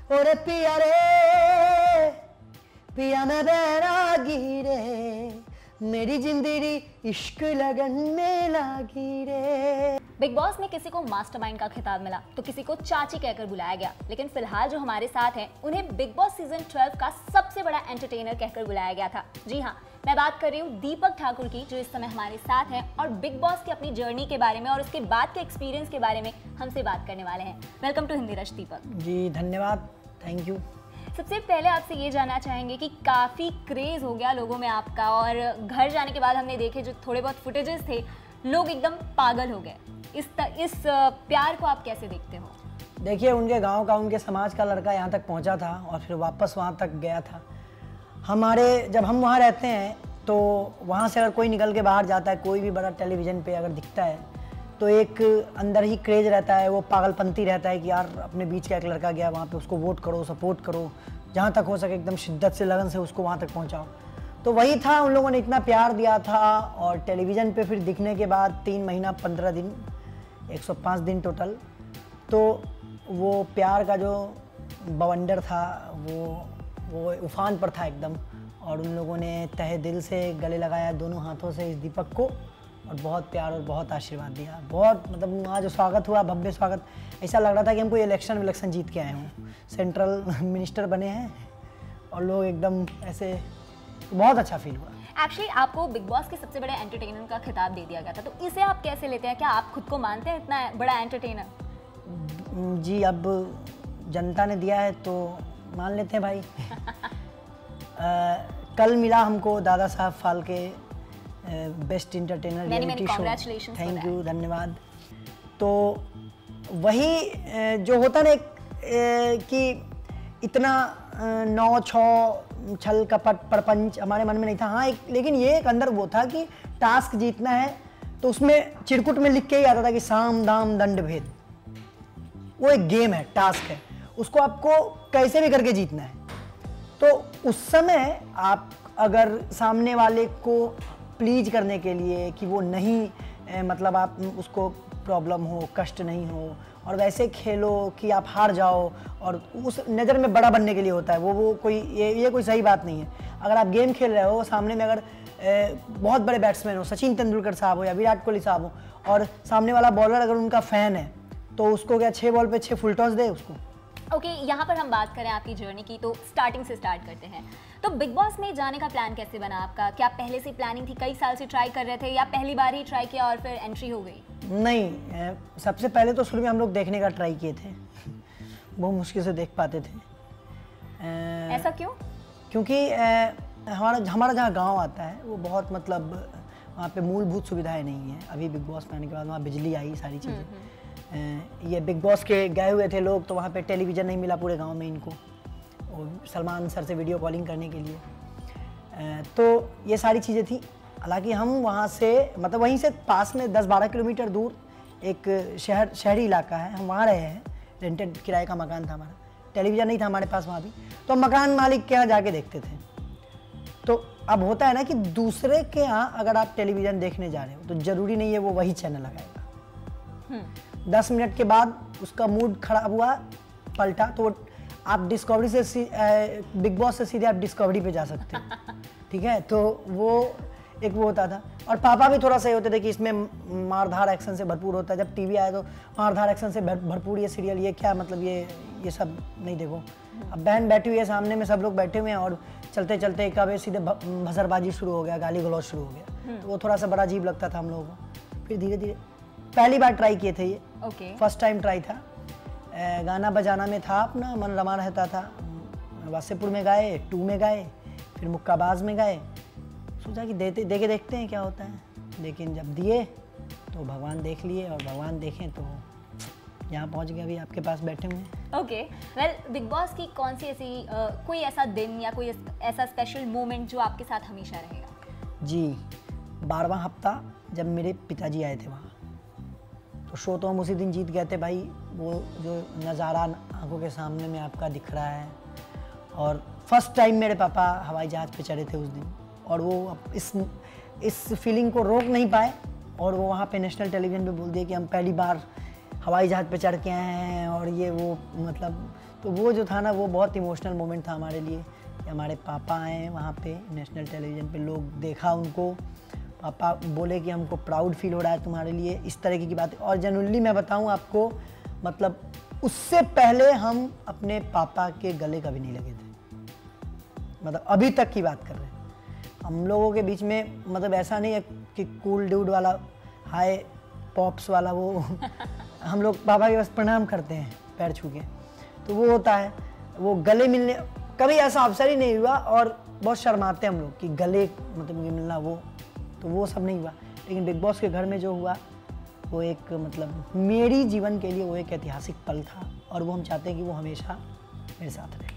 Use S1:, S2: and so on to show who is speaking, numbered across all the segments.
S1: ओरे पिया रे पिया मैं बैरागी रे, मेरी जिंदगी इश्क लगन में लागी रे।
S2: बिग बॉस में किसी को मास्टरमाइंड का खिताब मिला तो किसी को चाची कहकर बुलाया गया, लेकिन फिलहाल जो हमारे साथ हैं उन्हें बिग बॉस सीजन 12 का सबसे बड़ा एंटरटेनर कहकर बुलाया गया था। जी हाँ, मैं बात कर रही हूँ दीपक ठाकुर की, जो इस समय हमारे साथ हैं और बिग बॉस की अपनी जर्नी के बारे में और उसके बाद के एक्सपीरियंस के बारे में हमसे बात करने वाले हैं। वेलकम टू हिंदी रश दीपक।
S1: जी धन्यवाद, थैंक यू।
S2: सबसे पहले आपसे ये जानना चाहेंगे कि काफ़ी क्रेज़ हो गया लोगों में आपका, और घर जाने के बाद हमने देखे जो थोड़े बहुत फुटेजेस थे, लोग एकदम पागल हो गए। इस प्यार को आप कैसे देखते हो?
S1: देखिए, उनके गांव का, उनके समाज का लड़का यहाँ तक पहुँचा था और फिर वापस वहाँ तक गया था। जब हम वहाँ रहते हैं तो वहाँ से अगर कोई निकल के बाहर जाता है, कोई भी बड़ा टेलीविज़न पे अगर दिखता है तो एक अंदर ही क्रेज रहता है, वो पागलपंती रहता है कि यार अपने बीच का एक लड़का गया वहाँ पे, उसको वोट करो, सपोर्ट करो, जहाँ तक हो सके एकदम शिद्दत से, लगन से उसको वहाँ तक पहुँचाओ। तो वही था, उन लोगों ने इतना प्यार दिया था और टेलीविज़न पे फिर दिखने के बाद 3 महीना 15 दिन 105 दिन टोटल, तो वो प्यार का जो बवंडर था वो उफान पर था एकदम। और उन लोगों ने तहे दिल से गले लगाया दोनों हाथों से इस दीपक को और बहुत प्यार और बहुत आशीर्वाद दिया। बहुत मतलब वहाँ जो स्वागत हुआ, भव्य स्वागत, ऐसा लग रहा था कि हम कोई इलेक्शन जीत के आए हों, सेंट्रल मिनिस्टर बने हैं और लोग एकदम ऐसे, बहुत अच्छा फील हुआ।
S2: एक्चुअली आपको बिग बॉस के सबसे बड़े एंटरटेनर का खिताब दे दिया गया था, तो इसे आप कैसे लेते हैं? क्या आप खुद को मानते हैं इतना बड़ा एंटरटेनर?
S1: जी, अब जनता ने दिया है तो मान लेते हैं भाई। कल मिला हमको Dada Saheb Phalke best entertainer reality show. Thank you, धन्यवाद। तो वही जो होता ना कि इतना 9-6 छल कपट प्रपंच हमारे मन में नहीं था। हाँ, लेकिन ये एक अंदर वो था कि टास्क जीतना है, तो उसमें चिरकुट में लिख के ही आता था कि साम दाम दंड भेद। वो एक गेम है, टास्क है, उसको आपको कैसे भी करके जीतना है। तो उस समय आप अगर सामने वाले को प्लीज करने के लिए कि वो नहीं मतलब आप उसको प्रॉब्लम हो, कष्ट नहीं हो, और वैसे खेलो कि आप हार जाओ और उस नज़र में बड़ा बनने के लिए होता है वो कोई ये कोई सही बात नहीं है। अगर आप गेम खेल रहे हो, सामने में अगर बहुत बड़े बैट्समैन हो, सचिन तेंदुलकर साहब हो या विराट कोहली साहब हो, और सामने वाला बॉलर अगर उनका फ़ैन है, तो उसको क्या 6 बॉल पे 6 फुल टॉस दे उसको।
S2: ओके, यहाँ पर हम बात करें आपकी जर्नी की, तो स्टार्टिंग से स्टार्ट करते हैं। तो बिग बॉस में जाने का प्लान कैसे बना आपका? क्या पहले से प्लानिंग थी, कई साल से ट्राई कर रहे थे, या पहली बार ही ट्राई किया और फिर एंट्री हो गई?
S1: नहीं, सबसे पहले तो शुरू में हम लोग देखने का ट्राई किए थे। बहुत मुश्किल से देख पाते थे।
S2: ऐसा क्यों?
S1: क्योंकि हमारा जहाँ गांव आता है वो बहुत मतलब वहाँ पे मूलभूत सुविधाएं नहीं है। अभी बिग बॉस में आने के बाद वहाँ बिजली आई, सारी चीज़ें। ये बिग बॉस के गए हुए थे लोग, तो वहाँ पे टेलीविज़न नहीं मिला पूरे गांव में इनको, और सलमान सर से वीडियो कॉलिंग करने के लिए। तो ये सारी चीज़ें थी। हालांकि हम वहाँ से मतलब वहीं से पास में 10-12 किलोमीटर दूर एक शहरी इलाका है, हम वहाँ रहे हैं। रेंटेड किराए का मकान था हमारा, टेलीविज़न नहीं था हमारे पास वहाँ भी, तो हम मकान मालिक के यहाँ जाके देखते थे। तो अब होता है ना कि दूसरे के यहाँ अगर आप टेलीविज़न देखने जा रहे हो तो ज़रूरी नहीं है वो वही चैनल लगाएगा। 10 मिनट के बाद उसका मूड खराब हुआ, पलटा, तो आप डिस्कवरी से बिग बॉस से सीधे आप डिस्कवरी पे जा सकते हो। ठीक है, तो वो एक वो होता था। और पापा भी थोड़ा सही होते थे कि इसमें मारधार एक्शन से भरपूर होता है। जब टीवी आया तो मारधार एक्शन से भरपूर ये सीरियल, ये क्या मतलब, ये सब नहीं देखो। अब बहन बैठी हुई है सामने में, सब लोग बैठे हुए हैं और चलते चलते कभी सीधे भसरबाजी शुरू हो गया, गाली गलौज शुरू हो गया। तो वो थोड़ा सा बड़ा अजीब लगता था हम लोगों को। फिर धीरे धीरे पहली बार ट्राई किए थे ये, फर्स्ट टाइम ट्राई था। गाना बजाना में था अपना मन रमा रहता था। वासेपुर में गाए, 2 में गाए, फिर मुक्काबाज में गाए। सोचा कि देखते हैं क्या होता है। लेकिन जब दिए तो भगवान देख लिए, और भगवान देखें तो यहाँ पहुँच गए, अभी आपके पास बैठे हुए हैं।
S2: ओके, वेल, बिग बॉस की कौन सी ऐसी कोई ऐसा दिन या कोई ऐसा स्पेशल मोमेंट जो आपके साथ हमेशा रहेगा?
S1: जी, 12वां हफ्ता जब मेरे पिताजी आए थे वहाँ, तो शो तो हम उसी दिन जीत गए थे भाई। वो जो नज़ारा आंखों के सामने में आपका दिख रहा है, और फर्स्ट टाइम मेरे पापा हवाई जहाज़ पे चढ़े थे उस दिन, और वो इस फीलिंग को रोक नहीं पाए, और वो वहाँ पे नेशनल टेलीविज़न पे बोल दिए कि हम पहली बार हवाई जहाज़ पे चढ़ के आए हैं। और ये वो मतलब तो वो जो था ना, वो बहुत इमोशनल मोमेंट था हमारे लिए कि हमारे पापा आए वहाँ पे नेशनल टेलीविज़न पे, लोग देखा उनको, पापा बोले कि हमको प्राउड फील हो रहा है तुम्हारे लिए, इस तरीके की बातें। और जेन्युइनली मैं बताऊँ आपको, मतलब उससे पहले हम अपने पापा के गले कभी नहीं लगे थे, मतलब अभी तक की बात कर रहे हैं हम लोगों के बीच में। मतलब ऐसा नहीं है कि कूल ड्यूड वाला, हाय पॉप्स वाला, वो हम लोग पापा के बस प्रणाम करते हैं पैर छू के, तो वो होता है। वो गले मिलने कभी ऐसा अवसर ही नहीं हुआ, और बहुत शर्माते हैं हम लोग कि गले मतलब मिलना, वो सब नहीं हुआ। लेकिन बिग बॉस के घर में जो हुआ वो एक मतलब मेरी जीवन के लिए वो एक ऐतिहासिक पल था, और वो हम चाहते हैं कि वो हमेशा मेरे साथ रहे।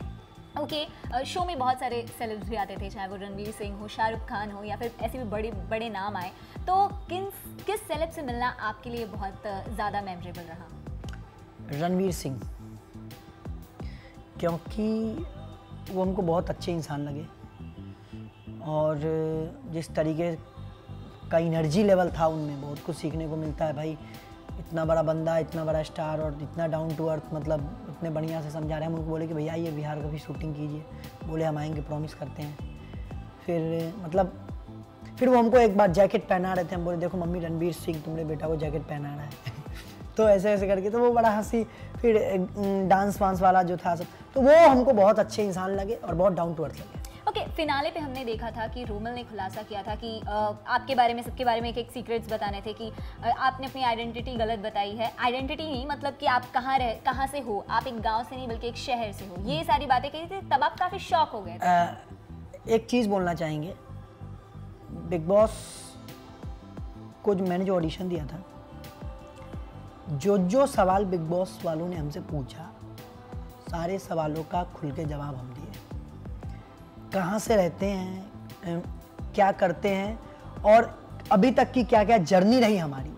S2: ओके, शो में बहुत सारे सेलेब्स भी आते थे, चाहे वो रणवीर सिंह हो, शाहरुख खान हो, या फिर ऐसे भी बड़े बड़े नाम आए, तो किस सेलेब से मिलना आपके लिए बहुत ज़्यादा मेमोरेबल रहा?
S1: रणवीर सिंह, क्योंकि वो हमको बहुत अच्छे इंसान लगे, और जिस तरीके का एनर्जी लेवल था उनमें, बहुत कुछ सीखने को मिलता है भाई। इतना बड़ा बंदा, इतना बड़ा स्टार, और इतना डाउन टू अर्थ, मतलब इतने बढ़िया से समझा रहे हैं। हम उनको बोले कि भैया ये बिहार का भी शूटिंग कीजिए, बोले हम आएंगे, प्रॉमिस करते हैं। फिर वो हमको एक बार जैकेट पहना रहे थे, हम बोले देखो मम्मी, रणवीर सिंह तुम्हारे बेटा को जैकेट पहना रहा है तो ऐसे ऐसे करके, तो वो बड़ा हंसी। फिर डांस वांस वाला जो था सब, तो वो हमको बहुत अच्छे इंसान लगे और बहुत डाउन टू अर्थ लगे।
S2: ओके, फिनाले पे हमने देखा था कि रोमिल ने खुलासा किया था कि आपके बारे में, सबके बारे में एक सीक्रेट्स बताने थे कि आपने अपनी आइडेंटिटी गलत बताई है। आइडेंटिटी नहीं, मतलब कि आप कहाँ से हो, आप एक गांव से नहीं बल्कि एक शहर से हो, ये सारी बातें कही थी। तब आप काफ़ी शॉक हो गए थे।
S1: एक चीज़ बोलना चाहेंगे, बिग बॉस को मैंने जो ऑडिशन दिया था, जो सवाल बिग बॉस वालों ने हमसे पूछा, सारे सवालों का खुल के जवाब हम दिए। कहाँ से रहते हैं, क्या करते हैं, और अभी तक की क्या क्या जर्नी रही हमारी,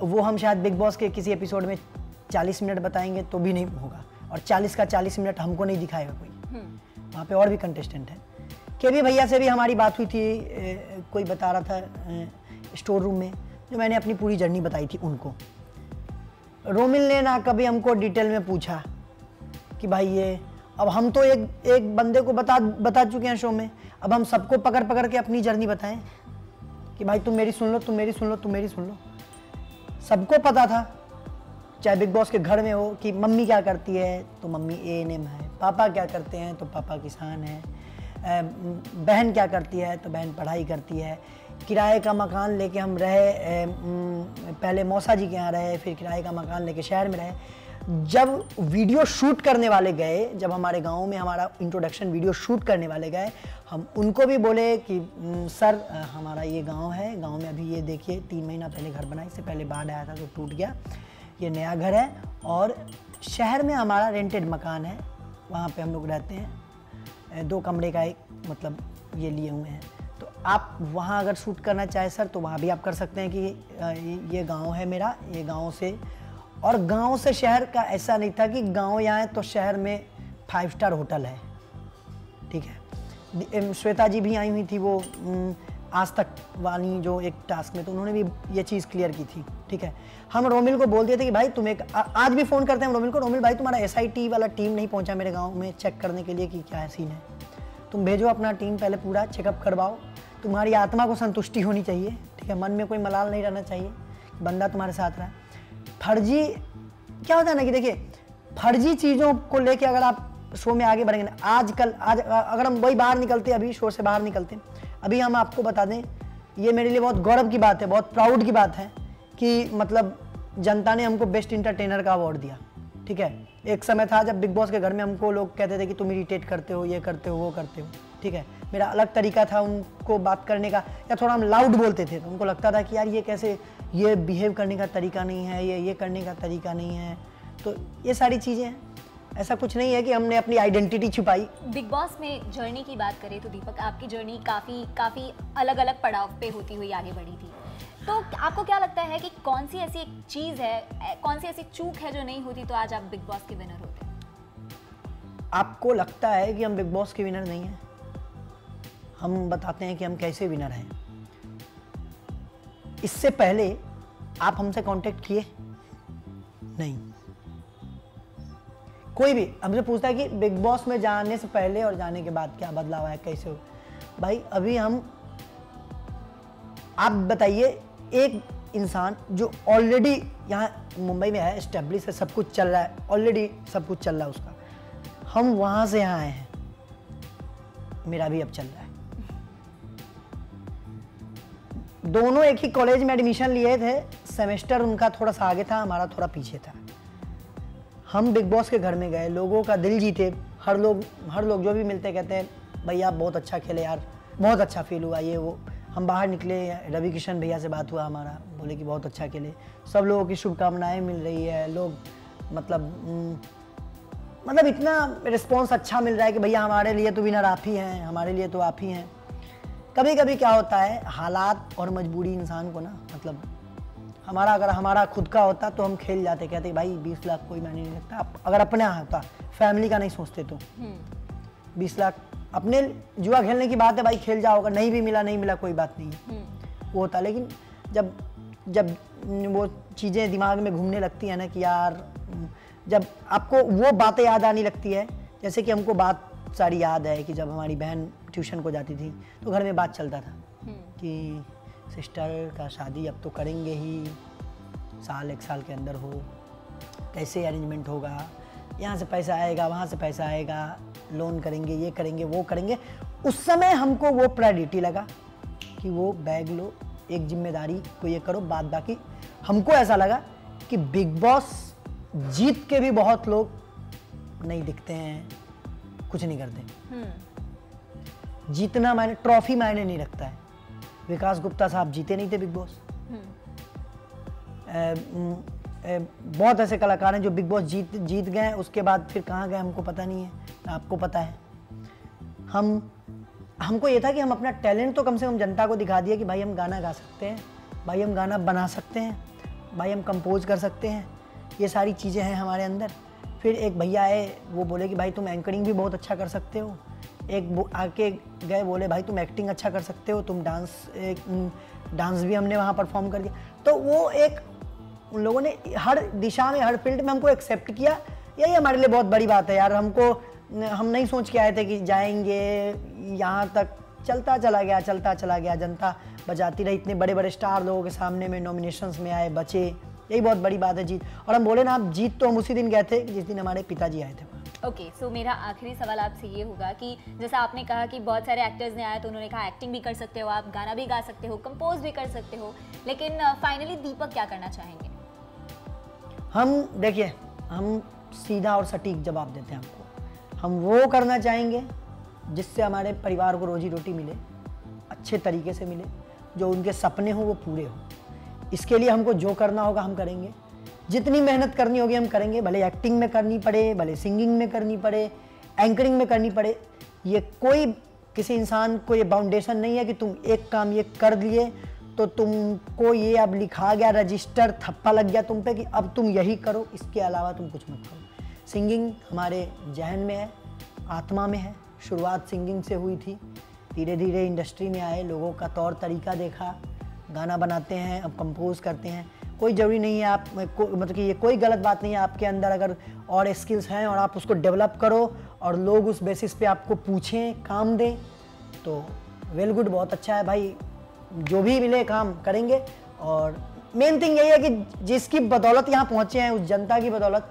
S1: वो हम शायद बिग बॉस के किसी एपिसोड में 40 मिनट बताएंगे तो भी नहीं होगा, और 40 का 40 मिनट हमको नहीं दिखाएगा कोई। वहाँ पे और भी कंटेस्टेंट हैं। के भी भैया से भी हमारी बात हुई थी, कोई बता रहा था स्टोर रूम में, जो मैंने अपनी पूरी जर्नी बताई थी उनको। रोमिल ने ना कभी हमको डिटेल में पूछा कि भाई ये, अब हम तो एक बंदे को बता चुके हैं शो में, अब हम सबको पकड़ के अपनी जर्नी बताएं कि भाई तुम मेरी सुन लो, तुम मेरी सुन लो, तुम मेरी सुन लो। सबको पता था, चाहे बिग बॉस के घर में हो, कि मम्मी क्या करती है तो मम्मी ANM है, पापा क्या करते हैं तो पापा किसान है, बहन क्या करती है तो बहन पढ़ाई करती है। किराए का मकान लेके हम रहे, पहले मौसा जी के यहाँ रहे, फिर किराए का मकान लेके शहर में रहे। जब वीडियो शूट करने वाले गए, जब हमारे गांव में हमारा इंट्रोडक्शन वीडियो शूट करने वाले गए, हम उनको भी बोले कि सर हमारा ये गांव है, गांव में अभी ये देखिए 3 महीना पहले घर बना, इससे पहले बाढ़ आया था तो टूट गया, ये नया घर है, और शहर में हमारा रेंटेड मकान है, वहाँ पे हम लोग रहते हैं, 2 कमरे का एक मतलब ये लिए हुए हैं। तो आप वहाँ अगर शूट करना चाहे सर तो वहाँ भी आप कर सकते हैं कि ये गाँव है मेरा, ये गाँव से। और गांव से शहर का ऐसा नहीं था कि गांव यहाँ है तो शहर में 5 स्टार होटल है, ठीक है। श्वेता जी भी आई हुई थी, वो आज तक वाली जो एक टास्क में, तो उन्होंने भी ये चीज़ क्लियर की थी, ठीक है। हम रोमिल को बोल दिए थे कि भाई तुम एक, आज भी फ़ोन करते हैं रोमिल को, रोमिल भाई तुम्हारा SIT वाला टीम नहीं पहुँचा मेरे गाँव में चेक करने के लिए कि क्या सीन है, तुम भेजो अपना टीम, पहले पूरा चेकअप करवाओ, तुम्हारी आत्मा को संतुष्टि होनी चाहिए, ठीक है, मन में कोई मलाल नहीं रहना चाहिए, बंदा तुम्हारे साथ रहा। फर्जी क्या होता है ना कि देखिए, फर्जी चीज़ों को लेके अगर आप शो में आगे बढ़ेंगे ना, आज अगर हम वही बाहर निकलते, अभी शो से बाहर निकलते, अभी हम आपको बता दें, ये मेरे लिए बहुत गौरव की बात है, बहुत प्राउड की बात है कि मतलब जनता ने हमको बेस्ट इंटरटेनर का अवार्ड दिया, ठीक है। एक समय था जब बिग बॉस के घर में हमको लोग कहते थे कि तुम इरिटेट करते हो, ये करते हो, वो करते हो, ठीक है। मेरा अलग तरीका था उनको बात करने का, या थोड़ा हम लाउड बोलते थे, तो उनको लगता था कि यार ये कैसे, ये बिहेव करने का तरीका नहीं है, ये करने का तरीका नहीं है। तो ये सारी चीज़ें हैं, ऐसा कुछ नहीं है कि हमने अपनी आइडेंटिटी छुपाई।
S2: बिग बॉस में जर्नी की बात करें तो दीपक, आपकी जर्नी काफ़ी अलग अलग पड़ाव पे होती हुई आगे बढ़ी थी, तो आपको क्या लगता है कि कौन सी ऐसी एक चीज़ है, कौन सी ऐसी चूक है जो नहीं होती तो आज आप बिग बॉस के विनर होते?
S1: आपको लगता है कि हम बिग बॉस के विनर नहीं हैं? हम बताते हैं कि हम कैसे विनर हैं। इससे पहले आप हमसे कांटेक्ट किए नहीं, कोई भी हमसे पूछता है कि बिग बॉस में जाने से पहले और जाने के बाद क्या बदलाव है, कैसे हो। भाई अभी हम, आप बताइए, एक इंसान जो ऑलरेडी यहाँ मुंबई में है, एस्टेब्लिश है, सब कुछ चल रहा है, ऑलरेडी सब कुछ चल रहा है उसका, हम वहाँ से यहाँ आए हैं, मेरा भी अब चल रहा है। दोनों एक ही कॉलेज में एडमिशन लिए थे, सेमेस्टर उनका थोड़ा सा आगे था, हमारा थोड़ा पीछे था। हम बिग बॉस के घर में गए, लोगों का दिल जीते, हर लोग जो भी मिलते कहते हैं भैया बहुत अच्छा खेले यार, बहुत अच्छा फील हुआ, ये वो। हम बाहर निकले, रवि किशन भैया से बात हुआ हमारा, बोले कि बहुत अच्छा खेले, सब लोगों की शुभकामनाएं मिल रही है, लोग मतलब इतना रिस्पॉन्स अच्छा मिल रहा है कि भैया हमारे लिए तो विनर आप ही हैं, हमारे लिए तो आप ही हैं। कभी कभी क्या होता है, हालात और मजबूरी इंसान को ना, मतलब अगर हमारा खुद का होता तो हम खेल जाते, कहते भाई 20 लाख कोई मायने नहीं रखता। अगर अपने यहाँ होता, फैमिली का नहीं सोचते तो 20 लाख अपने जुआ खेलने की बात है भाई, खेल जाओगा, नहीं भी मिला नहीं मिला कोई बात नहीं है, वो होता। लेकिन जब वो चीज़ें दिमाग में घूमने लगती है ना कि यार, जब आपको वो बातें याद आने लगती है, जैसे कि हमको बात सारी याद है कि जब हमारी बहन ट्यूशन को जाती थी तो घर में बात चलता था कि सिस्टर का शादी अब तो करेंगे ही, एक साल के अंदर हो, कैसे अरेंजमेंट होगा, यहाँ से पैसा आएगा, वहाँ से पैसा आएगा, लोन करेंगे, ये करेंगे, वो करेंगे। उस समय हमको वो प्रायोरिटी लगा कि वो बैग लो, एक जिम्मेदारी को ये करो, बाद बाकी। हमको ऐसा लगा कि बिग बॉस जीत के भी बहुत लोग नहीं दिखते हैं, कुछ नहीं करते। जीतना मायने, ट्रॉफी मायने नहीं रखता है। विकास गुप्ता साहब जीते नहीं थे बिग बॉस। बहुत ऐसे कलाकार हैं जो बिग बॉस जीत गए, उसके बाद फिर कहाँ गए हमको पता नहीं है, आपको पता है। हमको ये था कि हम अपना टैलेंट तो कम से कम जनता को दिखा दिया कि भाई हम गाना गा सकते हैं, भाई हम गाना बना सकते हैं, भाई हम कंपोज कर सकते हैं, ये सारी चीज़ें हैं हमारे अंदर। फिर एक भैया आए, वो बोले कि भाई तुम एंकरिंग भी बहुत अच्छा कर सकते हो। एक आके गए, बोले भाई तुम एक्टिंग अच्छा कर सकते हो, तुम डांस भी हमने वहाँ परफॉर्म कर दिया। तो वो एक उन लोगों ने हर दिशा में, हर फील्ड में हमको एक्सेप्ट किया। यही हमारे लिए बहुत बड़ी बात है यार। हम नहीं सोच के आए थे कि जाएंगे यहाँ तक, चलता चला गया, जनता बजाती रही। इतने बड़े बड़े स्टार लोगों के सामने में नॉमिनेशंस में आए, बचे, यही बहुत बड़ी बात है जीत। और हम बोले ना, आप जीत तो हम उसी दिन गए थे जिस दिन हमारे पिताजी आए थे।
S2: ओके, सो मेरा आखिरी सवाल आपसे ये होगा कि जैसा आपने कहा कि बहुत सारे एक्टर्स ने आया तो उन्होंने कहा एक्टिंग भी कर सकते हो आप, गाना भी गा सकते हो, कंपोज भी कर सकते हो, लेकिन फाइनली दीपक क्या करना चाहेंगे?
S1: देखिए, हम सीधा और सटीक जवाब देते हैं आपको। हम वो करना चाहेंगे जिससे हमारे परिवार को रोजी रोटी मिले, अच्छे तरीके से मिले, जो उनके सपने हो वो पूरे हो। इसके लिए हमको जो करना होगा हम करेंगे, जितनी मेहनत करनी होगी हम करेंगे, भले एक्टिंग में करनी पड़े, भले सिंगिंग में करनी पड़े, एंकरिंग में करनी पड़े। ये कोई किसी इंसान को ये बाउंडेशन नहीं है कि तुम एक काम ये कर लिए तो तुमको ये अब लिखा गया, रजिस्टर थप्पा लग गया तुम पे कि अब तुम यही करो, इसके अलावा तुम कुछ मत करो। सिंगिंग हमारे जहन में है, आत्मा में है। शुरुआत सिंगिंग से हुई थी, धीरे धीरे इंडस्ट्री में आए, लोगों का तौर तरीका देखा, गाना बनाते हैं, अब कंपोज करते हैं। कोई ज़रूरी नहीं है आप मतलब कि ये कोई गलत बात नहीं है, आपके अंदर अगर और स्किल्स हैं और आप उसको डेवलप करो और लोग उस बेसिस पे आपको पूछें, काम दें, तो वेल गुड, बहुत अच्छा है भाई। जो भी मिले काम करेंगे। और मेन थिंग यही है कि जिसकी बदौलत यहाँ पहुँचे हैं, उस जनता की बदौलत,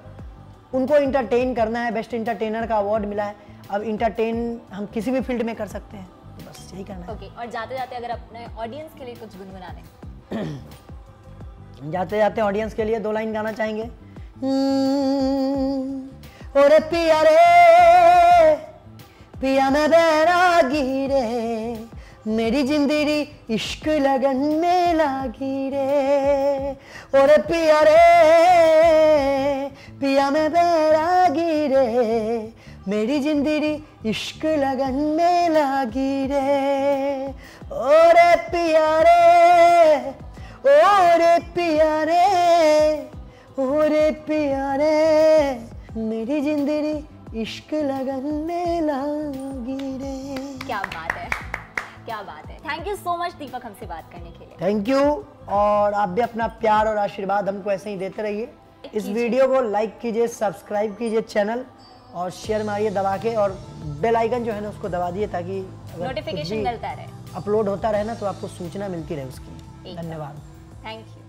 S1: उनको इंटरटेन करना है। बेस्ट इंटरटेनर का अवार्ड मिला है। अब इंटरटेन हम किसी भी फील्ड में कर सकते हैं, तो बस यही करना है।
S2: ओके, और जाते जाते अगर अपने ऑडियंस के लिए कुछ गुनगुना दें?
S1: जाते जाते ऑडियंस के लिए 2 लाइन गाना चाहेंगे। ओरे पिया रे, पिया मैं बैरागी रे, मेरी जिंदगी इश्क लगन में लागी रे। ओरे पिया रे, पिया मैं बैरागी रे, मेरी जिंदगी इश्क लगन में लागी रे। ओरे पिया रे, ओरे पिया रे, ओरे पिया रे, मेरी जिंदगी इश्क लगन में लागी रे।
S2: क्या बात है, क्या बात है। थैंक यू सो मच दीपक हमसे बात करने के लिए।
S1: Thank you. और आप भी अपना प्यार और आशीर्वाद हमको ऐसे ही देते रहिए। इस वीडियो को लाइक कीजिए, सब्सक्राइब कीजिए चैनल और शेयर मारिए दबा के, और बेल आइकन जो है ना उसको दबा दिए, ताकि
S2: नोटिफिकेशन मिलता रहे,
S1: अपलोड होता रहे ना तो आपको सूचना मिलती रहे उसकी। धन्यवाद।
S2: Thank you.